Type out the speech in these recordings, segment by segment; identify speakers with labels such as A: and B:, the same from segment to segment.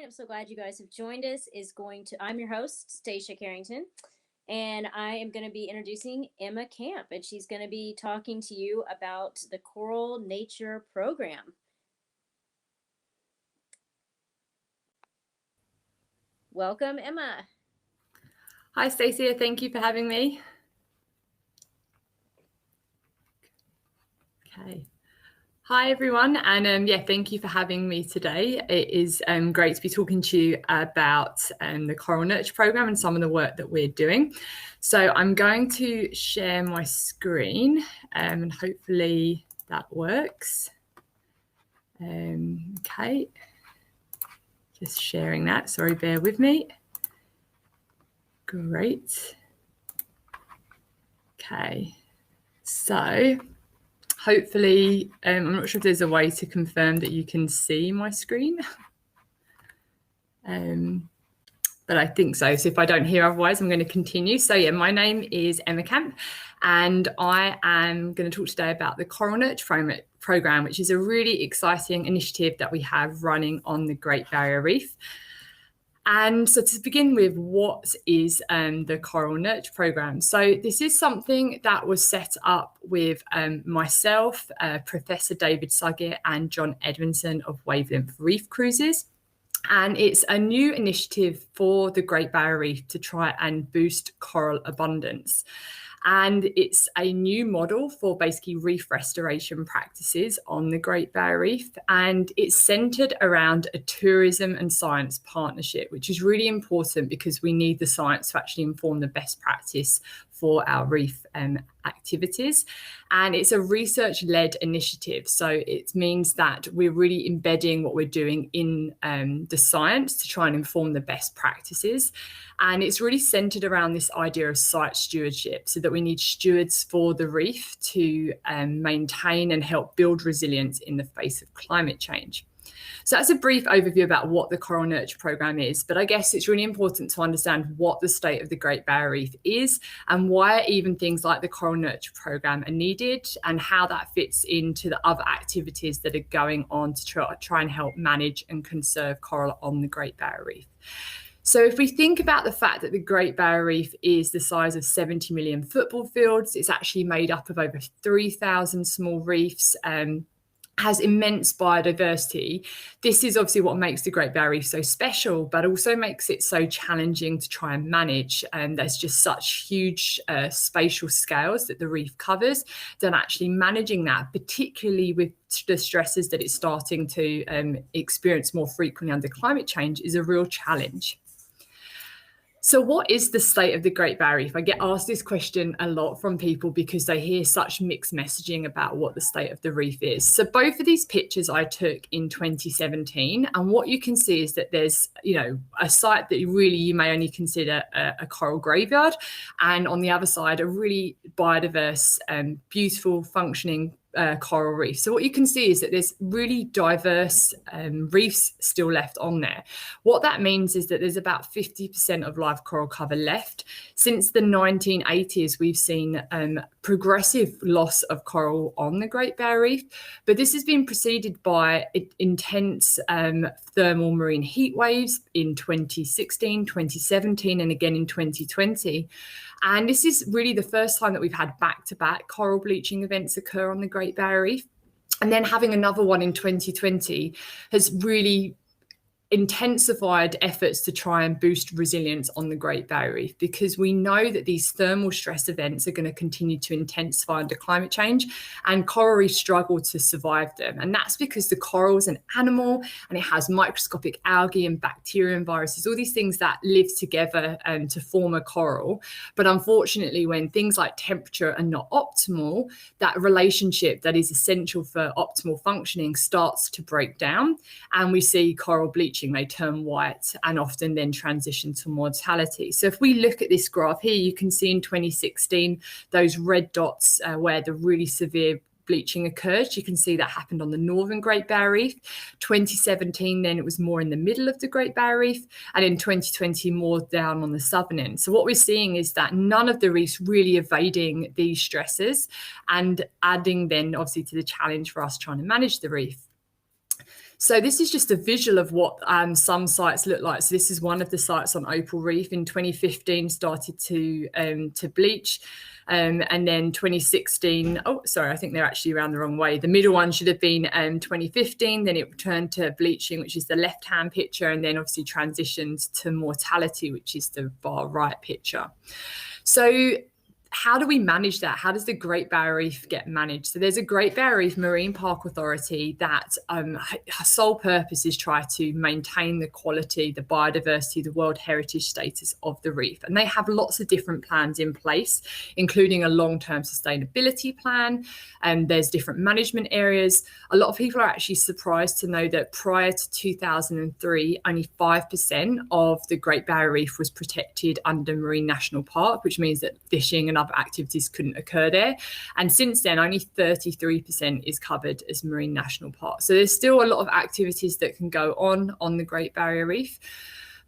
A: I'm so glad you guys have joined us. I'm your host, Stacia Carrington, and I am going to be introducing Emma Camp, and she's going to be talking to you about the Coral Nature Program. Welcome, Emma.
B: Hi, Stacia. Thank you for having me. Okay. Hi, everyone. And thank you for having me today. It is great to be talking to you about the Coral Nurture Program and some of the work that we're doing. So I'm going to share my screen and hopefully that works. Okay. Just sharing that. Sorry, bear with me. Great. Okay. So hopefully, I'm not sure if there's a way to confirm that you can see my screen, but I think so. So if I don't hear otherwise, I'm going to continue. So yeah, my name is Emma Camp, and I am going to talk today about the Coral Nurture Program, which is a really exciting initiative that we have running on the Great Barrier Reef. And so to begin with, what is the Coral Nurture Program? So this is something that was set up with myself, Professor David Suggett and John Edmondson of Wavelength Reef Cruises. And it's a new initiative for the Great Barrier Reef to try and boost coral abundance. And it's a new model for basically reef restoration practices on the Great Barrier Reef. And it's centered around a tourism and science partnership, which is really important because we need the science to actually inform the best practice for our reef activities. And it's a research-led initiative. So it means that we're really embedding what we're doing in the science to try and inform the best practices. And it's really centered around this idea of site stewardship, so that we need stewards for the reef to maintain and help build resilience in the face of climate change. So that's a brief overview about what the Coral Nurture Program is, but I guess it's really important to understand what the state of the Great Barrier Reef is and why even things like the Coral Nurture Program are needed and how that fits into the other activities that are going on to try and help manage and conserve coral on the Great Barrier Reef. So if we think about the fact that the Great Barrier Reef is the size of 70 million football fields, it's actually made up of over 3,000 small reefs, has immense biodiversity. This is obviously what makes the Great Barrier Reef so special, but also makes it so challenging to try and manage. There's just such huge spatial scales that the reef covers, that actually managing that, particularly with the stresses that it's starting to experience more frequently under climate change, is a real challenge. So what is the state of the Great Barrier Reef? I get asked this question a lot from people because they hear such mixed messaging about what the state of the reef is. So both of these pictures I took in 2017, and what you can see is that there's, a site that really you may only consider a coral graveyard, and on the other side, a really biodiverse, beautiful, functioning coral reef. So what you can see is that there's really diverse reefs still left on there. What that means is that there's about 50% of live coral cover left. Since the 1980s, we've seen progressive loss of coral on the Great Barrier Reef, but this has been preceded by intense thermal marine heat waves in 2016, 2017, and again in 2020. And this is really the first time that we've had back-to-back coral bleaching events occur on the Great Barrier Reef. And then having another one in 2020 has really intensified efforts to try and boost resilience on the Great Barrier Reef, because we know that these thermal stress events are going to continue to intensify under climate change, and coral reefs struggle to survive them. And that's because the coral is an animal and it has microscopic algae and bacteria and viruses, all these things that live together to form a coral. But unfortunately, when things like temperature are not optimal, that relationship that is essential for optimal functioning starts to break down, and we see coral bleaching. They turn white and often then transition to mortality. So if we look at this graph here, you can see in 2016, those red dots where the really severe bleaching occurred. You can see that happened on the northern Great Barrier Reef. 2017, then it was more in the middle of the Great Barrier Reef, and in 2020, more down on the southern end. So what we're seeing is that none of the reefs really evading these stresses, and adding then obviously to the challenge for us trying to manage the reef. So this is just a visual of what some sites look like. So this is one of the sites on Opal Reef. In 2015 started to bleach. And then 2016, oh, sorry, I think they're actually around the wrong way. The middle one should have been 2015, then it returned to bleaching, which is the left-hand picture, and then obviously transitioned to mortality, which is the far right picture. So how do we manage that? How does the Great Barrier Reef get managed? So there's a Great Barrier Reef Marine Park Authority that her sole purpose is try to maintain the quality, the biodiversity, the World Heritage status of the reef. And they have lots of different plans in place, including a long-term sustainability plan. And there's different management areas. A lot of people are actually surprised to know that prior to 2003, only 5% of the Great Barrier Reef was protected under Marine National Park, which means that fishing and other activities couldn't occur there. And since then, only 33% is covered as Marine National Park. So there's still a lot of activities that can go on the Great Barrier Reef.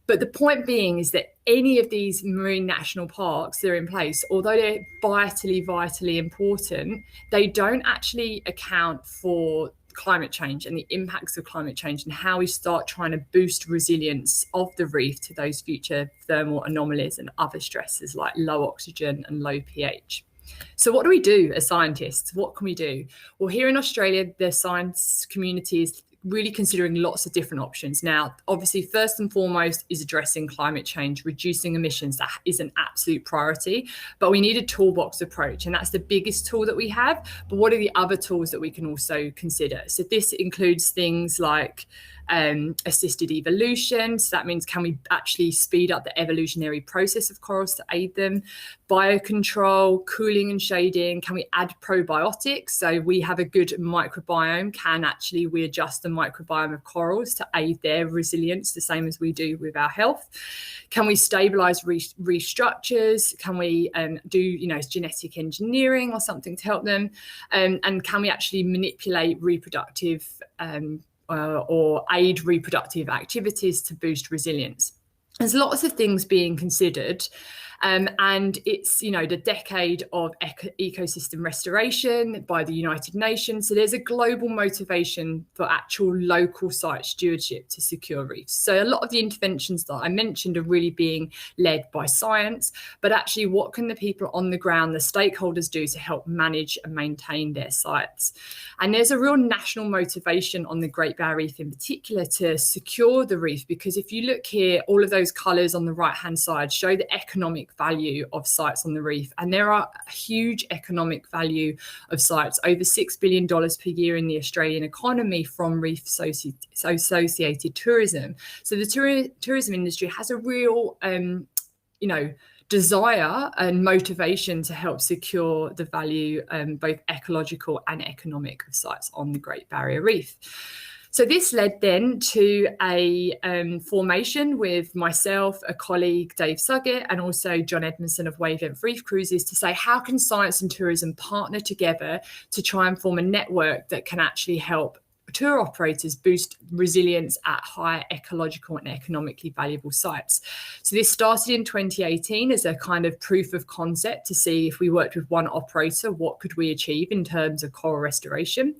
B: But the point being is that any of these marine national parks that are in place, although they're vitally important, they don't actually account for climate change and the impacts of climate change and how we start trying to boost resilience of the reef to those future thermal anomalies and other stresses like low oxygen and low pH. So what do we do as scientists? What can we do? Well, here in Australia, the science community is really considering lots of different options. Now, obviously, first and foremost is addressing climate change, reducing emissions. That is an absolute priority, but we need a toolbox approach, and that's the biggest tool that we have. But what are the other tools that we can also consider? So this includes things like assisted evolution. So that means, can we actually speed up the evolutionary process of corals to aid them? Biocontrol, cooling and shading. Can we add probiotics? So we have a good microbiome. Can actually we adjust the microbiome of corals to aid their resilience, the same as we do with our health? Can we stabilize reef structures? Can we do genetic engineering or something to help them? And can we actually manipulate reproductive or aid reproductive activities to boost resilience? There's lots of things being considered. And it's, the decade of ecosystem restoration by the United Nations. So there's a global motivation for actual local site stewardship to secure reefs. So a lot of the interventions that I mentioned are really being led by science, but actually what can the people on the ground, the stakeholders, do to help manage and maintain their sites? And there's a real national motivation on the Great Barrier Reef in particular to secure the reef, because if you look here, all of those colours on the right-hand side show the economic value of sites on the reef, and there are a huge economic value of sites, over $6 billion per year in the Australian economy from reef associated tourism. So the tourism industry has a real desire and motivation to help secure the value, both ecological and economic, of sites on the Great Barrier Reef. So this led then to a formation with myself, a colleague, Dave Suggett, and also John Edmondson of Wavelength Reef Cruises, to say, how can science and tourism partner together to try and form a network that can actually help tour operators boost resilience at high ecological and economically valuable sites? So this started in 2018 as a kind of proof of concept to see, if we worked with one operator, what could we achieve in terms of coral restoration.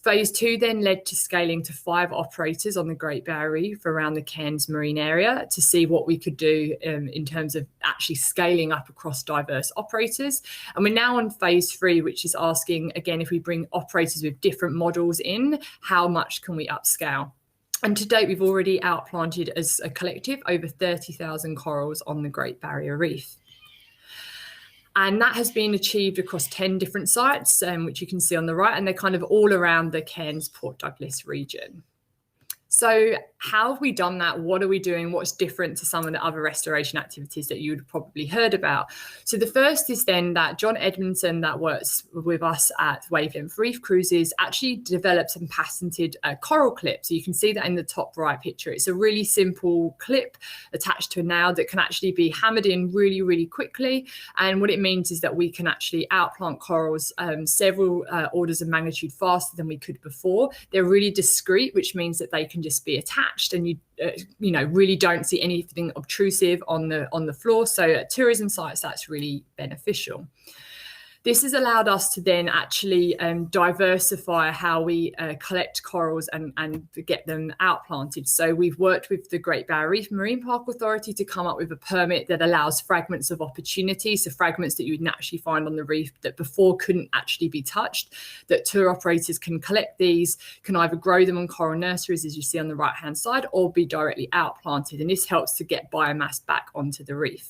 B: Phase 2 then led to scaling to 5 operators on the Great Barrier Reef around the Cairns marine area to see what we could do in terms of actually scaling up across diverse operators. And we're now on phase 3, which is asking, again, if we bring operators with different models in, how much can we upscale? And to date, we've already outplanted as a collective over 30,000 corals on the Great Barrier Reef. And that has been achieved across 10 different sites, which you can see on the right, and they're kind of all around the Cairns Port Douglas region. So how have we done that? What are we doing? What's different to some of the other restoration activities that you'd probably heard about? So the first is then that John Edmondson, that works with us at Wavelength Reef Cruises, actually developed and patented a coral clip. So you can see that in the top right picture. It's a really simple clip attached to a nail that can actually be hammered in really, really quickly. And what it means is that we can actually outplant corals several orders of magnitude faster than we could before. They're really discreet, which means that they can just be attached, and you really don't see anything obtrusive on the floor. So at tourism sites, that's really beneficial. This has allowed us to then actually diversify how we collect corals and get them outplanted. So we've worked with the Great Barrier Reef Marine Park Authority to come up with a permit that allows fragments of opportunity, so fragments that you would naturally find on the reef that before couldn't actually be touched, that tour operators can collect these, can either grow them on coral nurseries, as you see on the right-hand side, or be directly outplanted. And this helps to get biomass back onto the reef.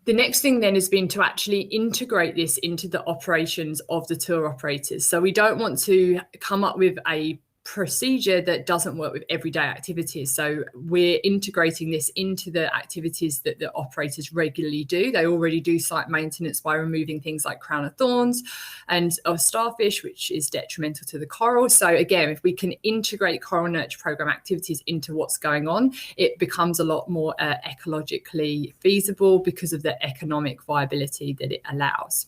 B: The next thing then has been to actually integrate this into the operations of the tour operators. So we don't want to come up with a procedure that doesn't work with everyday activities. So we're integrating this into the activities that the operators regularly do. They already do site maintenance by removing things like crown of thorns and of starfish, which is detrimental to the coral. So again, if we can integrate coral nurture program activities into what's going on, it becomes a lot more ecologically feasible because of the economic viability that it allows.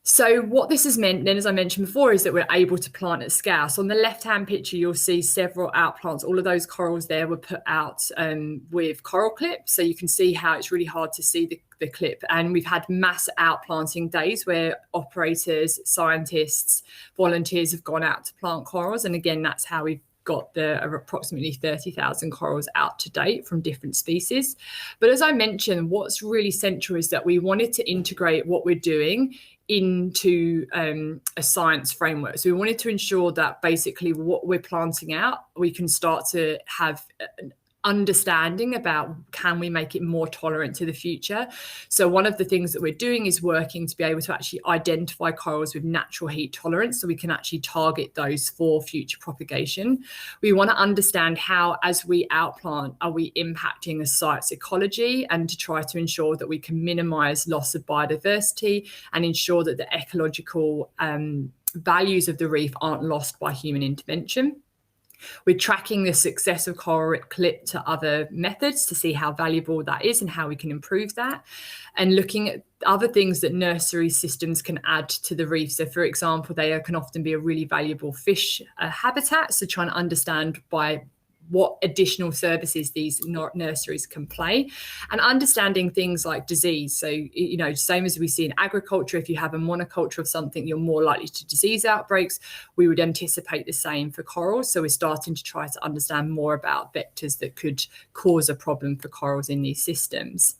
B: So what this has meant then, as I mentioned before, is that we're able to plant at scale. So on the left-hand picture, you'll see several outplants. All of those corals there were put out with coral clips. So you can see how it's really hard to see the clip. And we've had mass outplanting days where operators, scientists, volunteers have gone out to plant corals. And again, that's how we've got the approximately 30,000 corals out to date from different species. But as I mentioned, what's really central is that we wanted to integrate what we're doing into a science framework. So we wanted to ensure that basically what we're planting out, we can start to have understanding about, can we make it more tolerant to the future? So one of the things that we're doing is working to be able to actually identify corals with natural heat tolerance, so we can actually target those for future propagation. We want to understand how, as we outplant, are we impacting a site's ecology, and to try to ensure that we can minimize loss of biodiversity and ensure that the ecological values of the reef aren't lost by human intervention. We're tracking the success of coral clip to other methods to see how valuable that is and how we can improve that, and looking at other things that nursery systems can add to the reef. So for example, they can often be a really valuable fish habitat. So trying to understand by what additional services these nurseries can play, and understanding things like disease. So, you know, same as we see in agriculture, if you have a monoculture of something, you're more likely to disease outbreaks. We would anticipate the same for corals. So we're starting to try to understand more about vectors that could cause a problem for corals in these systems.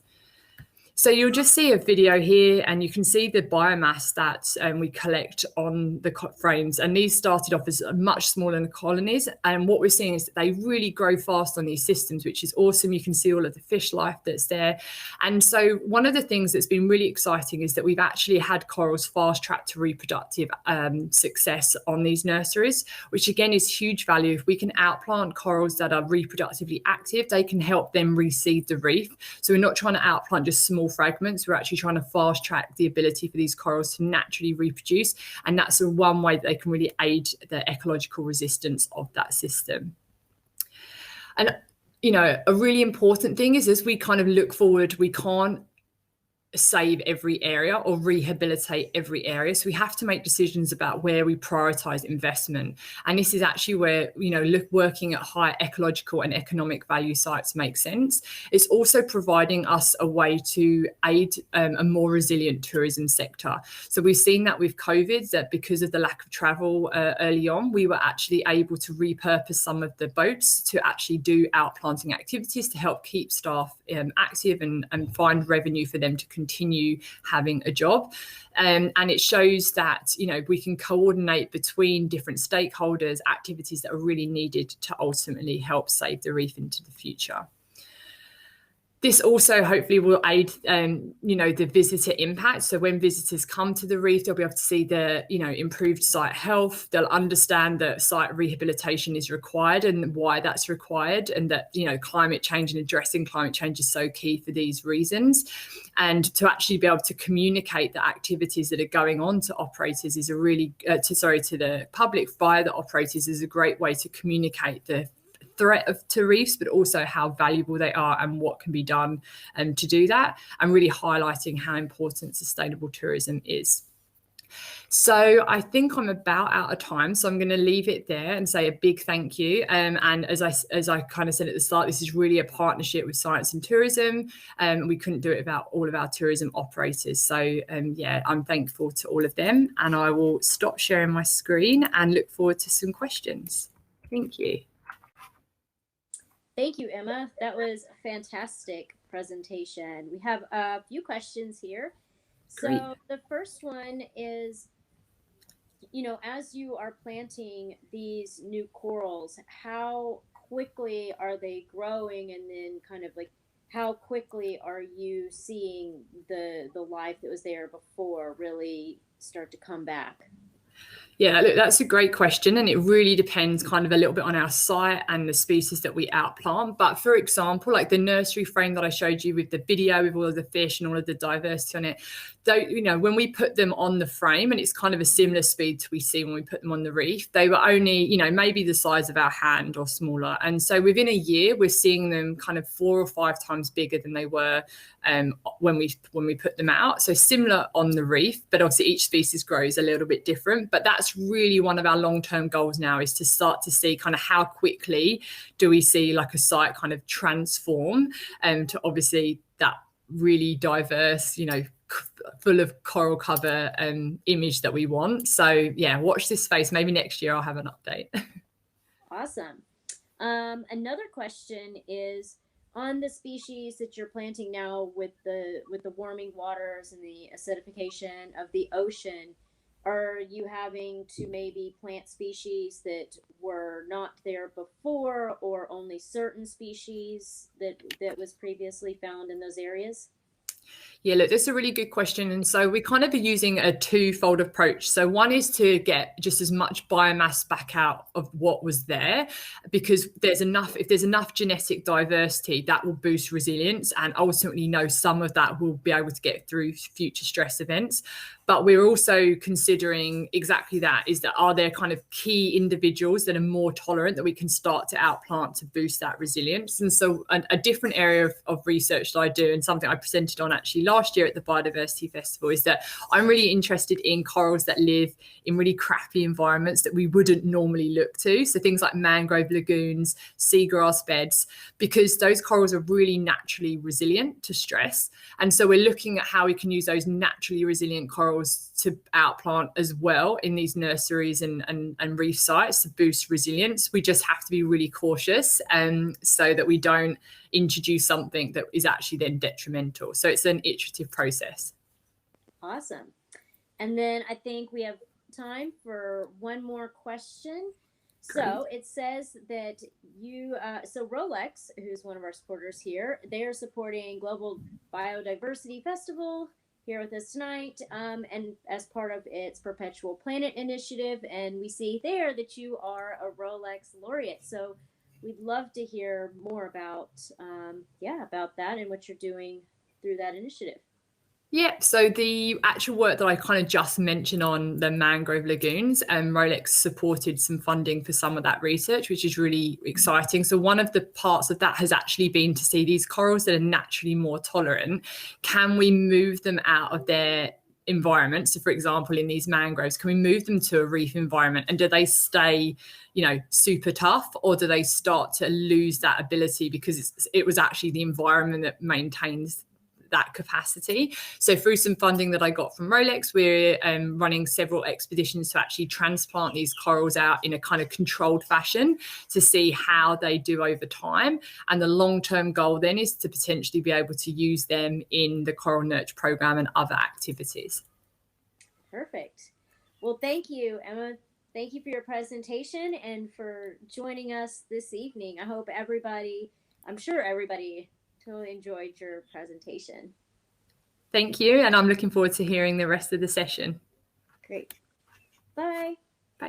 B: So you'll just see a video here, and you can see the biomass that we collect on the frames. And these started off as much smaller colonies. And what we're seeing is that they really grow fast on these systems, which is awesome. You can see all of the fish life that's there. And so one of the things that's been really exciting is that we've actually had corals fast track to reproductive success on these nurseries, which again is huge value. If we can outplant corals that are reproductively active, they can help them reseed the reef. So we're not trying to outplant just small fragments. We're actually trying to fast track the ability for these corals to naturally reproduce, and that's one way that they can really aid the ecological resistance of that system. And you know, a really important thing is, as we kind of look forward, we can't save every area or rehabilitate every area. So we have to make decisions about where we prioritize investment. And this is actually where, you know, working at high ecological and economic value sites makes sense. It's also providing us a way to aid a more resilient tourism sector. So we've seen that with COVID, that because of the lack of travel early on, we were actually able to repurpose some of the boats to actually do outplanting activities to help keep staff active and find revenue for them to continue having a job. And it shows that, you know, we can coordinate between different stakeholders, activities that are really needed to ultimately help save the reef into the future. This also hopefully will aid, you know, the visitor impact. So when visitors come to the reef, they'll be able to see the, you know, improved site health. They'll understand that site rehabilitation is required and why that's required, and that, you know, climate change and addressing climate change is so key for these reasons. And to actually be able to communicate the activities that are going on to operators is a really, to the public via the operators, is a great way to communicate the threat to reefs, but also how valuable they are and what can be done to do that, and really highlighting how important sustainable tourism is. So I think I'm about out of time, so I'm going to leave it there and say a big thank you. And as I kind of said at the start, this is really a partnership with Science and Tourism. We couldn't do it without all of our tourism operators. So yeah, I'm thankful to all of them, and I will stop sharing my screen and look forward to some questions. Thank you.
A: Thank you, Emma. That was a fantastic presentation. We have a few questions here.
B: Great.
A: So the first one is, as you are planting these new corals, how quickly are they growing, and then kind of like how quickly are you seeing the life that was there before really start to come back?
B: Yeah, look, that's a great question. And it really depends kind of a little bit on our site and the species that we outplant. But for example, like the nursery frame that I showed you with the video with all of the fish and all of the diversity on it, though, when we put them on the frame, and it's kind of a similar speed to we see when we put them on the reef, they were only, maybe the size of our hand or smaller. And so within a year, we're seeing them kind of 4 or 5 times bigger than they were when we put them out. So similar on the reef, but obviously each species grows a little bit different. But that's really one of our long-term goals now, is to start to see kind of how quickly do we see like a site kind of transform to obviously that really diverse, full of coral cover image that we want. So yeah, watch this space. Maybe next year I'll have an update.
A: Awesome. Another question is, on the species that you're planting now with the warming waters and the acidification of the ocean, are you having to maybe plant species that were not there before, or only certain species that was previously found in those areas?
B: Yeah, look, that's a really good question. And so we kind of are using a twofold approach. So one is to get just as much biomass back out of what was there, because if there's enough genetic diversity, that will boost resilience, and ultimately some of that will be able to get through future stress events. But we're also considering exactly that, is that are there kind of key individuals that are more tolerant that we can start to outplant to boost that resilience? And so a different area of research that I do, and something I presented on actually last year at the Biodiversity Festival, is that I'm really interested in corals that live in really crappy environments that we wouldn't normally look to. So things like mangrove lagoons, seagrass beds, because those corals are really naturally resilient to stress. And so we're looking at how we can use those naturally resilient corals to outplant as well in these nurseries and reef sites to boost resilience. We just have to be really cautious so that we don't introduce something that is actually then detrimental. So it's an iterative process.
A: Awesome. And then I think we have time for one more question.
B: Great.
A: So it says that so Rolex, who's one of our supporters here, they are supporting Global Biodiversity Festival here with us tonight, and as part of its Perpetual Planet initiative. And we see there that you are a Rolex laureate. So we'd love to hear more about that and what you're doing through that initiative.
B: Yeah, so the actual work that I kind of just mentioned on the mangrove lagoons, Rolex supported some funding for some of that research, which is really exciting. So one of the parts of that has actually been to see these corals that are naturally more tolerant. Can we move them out of their environment? So for example, in these mangroves, can we move them to a reef environment, and do they stay super tough, or do they start to lose that ability because it was actually the environment that maintains that capacity? So through some funding that I got from Rolex, we're running several expeditions to actually transplant these corals out in a kind of controlled fashion to see how they do over time. And the long-term goal then is to potentially be able to use them in the coral nurture program and other activities.
A: Perfect. Well, thank you, Emma. Thank you for your presentation and for joining us this evening. I'm sure everybody totally enjoyed your presentation.
B: Thank you, and I'm looking forward to hearing the rest of the session.
A: Great. Bye.